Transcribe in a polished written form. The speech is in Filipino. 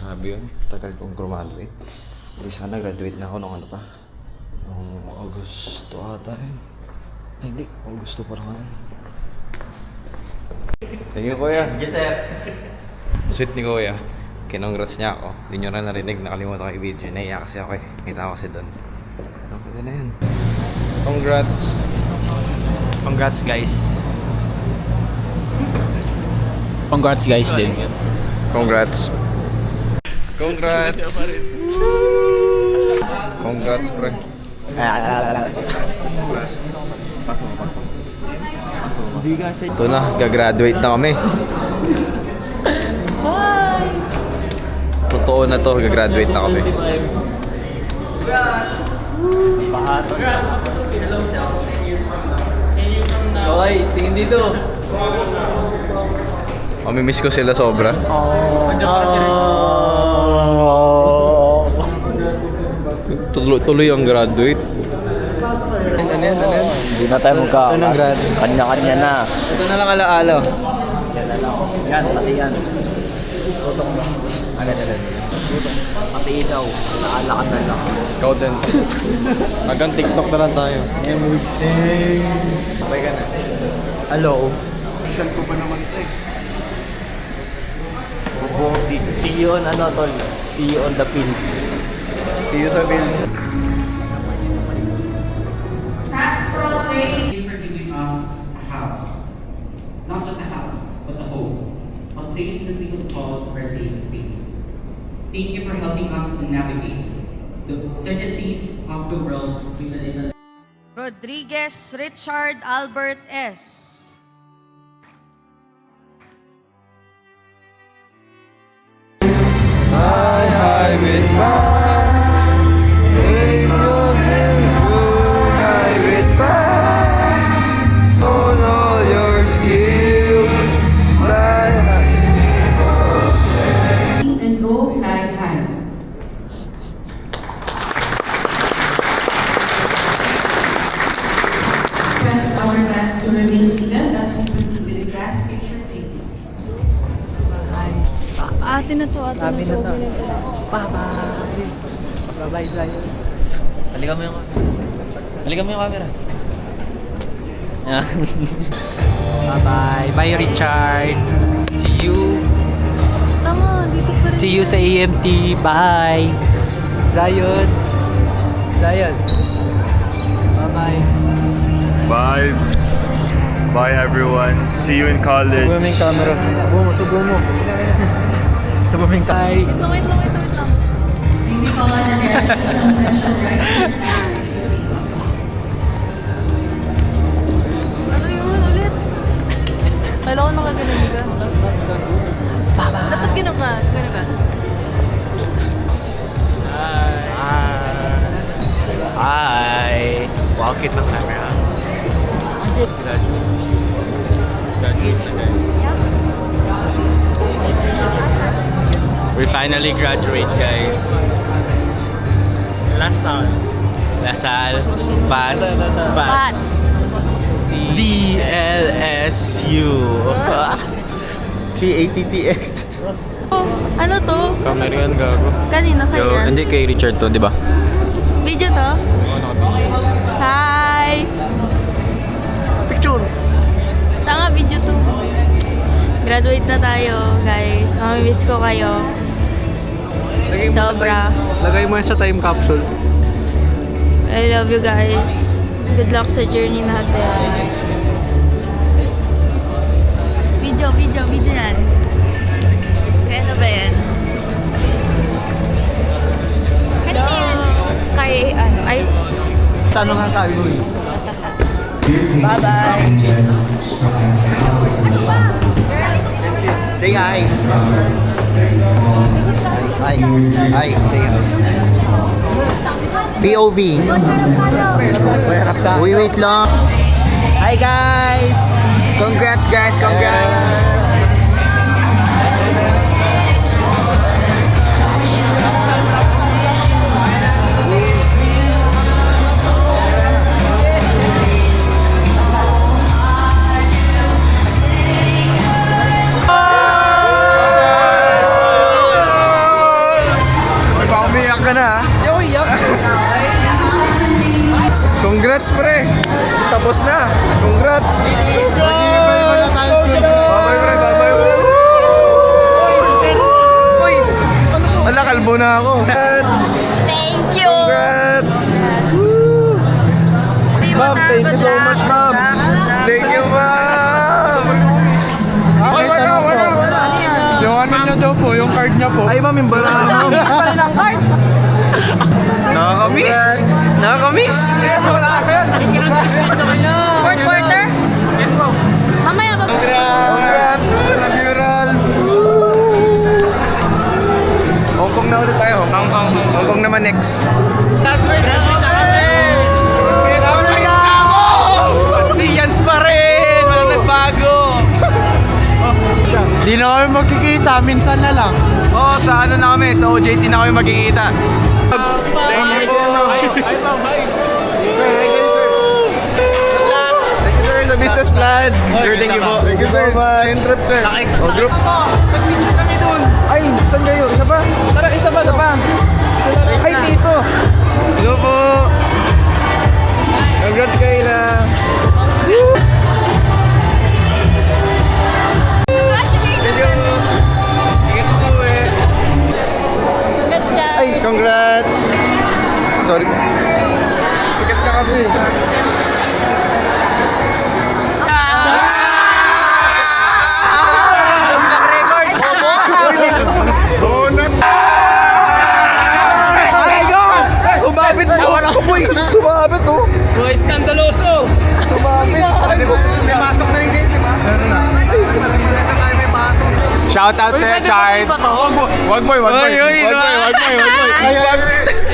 Grabe yun. Tagal kong graduate. Hindi sana graduate na ako nung ano pa. Nung Agosto ata yun. Ay, hindi. Agosto pa lang yan. Thank you, Kuya. Yes, sir. Sweet ni Kuya. Kinongrats niya ako. Hindi nyo na narinig. Nakalimutan ko yung video. Naiya kasi ako eh. Kita ko kasi doon. Pwede na yun. Congrats. Congrats, guys. Congrats, guys, din. Congrats. Congrats. Congrats, pre. Ito na, gagraduate na kami. Totoo na to, gagraduate na kami. Hello, self. 10 years from now. 10 years from now. Okay, tingin dito. Mamimiss ko sila sobra. Tuloy ang graduate. Ano yan? Hindi na tayo kanya-kanya na. Ito na lang alaala. Yan, pati yan. Ano? Pati ikaw, naalakan na lang. Ikaw din. Hanggang TikTok na lang tayo. Sabay ka na. Hello. Isang ko pa naman ito eh. See you on ano, tol? See you on the field. See you sa bill. Thank you for giving us a house. Not just a house, but a home. A place that we could call our safe space. Thank you for helping us navigate the uncertainties of the world with a little. Rodriguez Richard Albert S. High with bars. Sing your high with bars. On all your skills. Fly high. And go fly high. Press our best to remain seated as we proceed with the class picture taking. Ate na to. Bye-bye. Bye-bye, Zion. Halika mo yung camera. Bye-bye. Bye, Richard. See you. Tama, dito pa rin. See you sa AMT. Bye. Zion. Bye-bye. Bye. Bye everyone. See you in college. Subo mo yung camera. Subo mo. Subo mo yung camera. Wait lang. May we call on the directions from session right? Ano yun ulit? Kala ko nakaganon ka. Dapat ganun ba? Hi. Walk it ng camera. We finally graduate, guys. Lasal, Pats, Pat. DLSU. PATTS. Oh, ano to? Camera yan, gago. Kanino sa'yo yan? Hindi kay Richard to, di ba? Video to? Hi! Picture. Tanga, video to. Graduate na tayo, guys. Mamimiss ko kayo. Sobra. Lagay mo yan sa time capsule. I love you guys. Good luck sa journey natin. Video yan. Kaya na ba yan? Kanina yan. Kay ano? Ay. Ano nga sabi mo? Bye-bye. Say hi. Hi. Say hi. POV. Wait lang. Hi guys. Congrats. na, Hindi ako iyak. Congrats, pre. Tapos na. Congrats. Bye-bye, pre. Bye-bye. Ala, kalbo na ako. Thank you! Congrats. Ma'am, thank you so much, ma'am. Thank you, ma'am. Ay, tanong po. Yung ano niya daw po, yung card niya po. Ay, ma'am, yung bala, ma'am. Pa rin ang card. Nakakamiss. Nakakamiss. Fourth quarter? Yes, ma'am. Mamaya ba? Congrats. Love you, Ralph. Hong Kong na ulit tayo. Hong Kong naman next. Si Jans pa rin! Walang nagbago! Di na kami magkikita, minsan na lang. Oo, sa ano na kami, sa OJT na kami magkikita. Thank you po! Thank you sir sa business plan. Sir, thank you po. Thank you sir. Yung trip sir. O group. Mag-picture kami dun. Ay, saan kayo? Isa pa? Tara, isa pa. Isa pa. Ay, dito. Hello po. Congrats Kayla. Thank you. Ingat po eh. Congrats siya. Ay, congrats. Sorry. Sikat ka kasi. Sumabit po! Boy! Sumabit oh! Boy, skandaloso! Sumabit! May pasok na rin kayo, di ba? Meron na. Shout out sa'yo, Chard. Wag boy! Wag boy! Wag boy! Wag boy!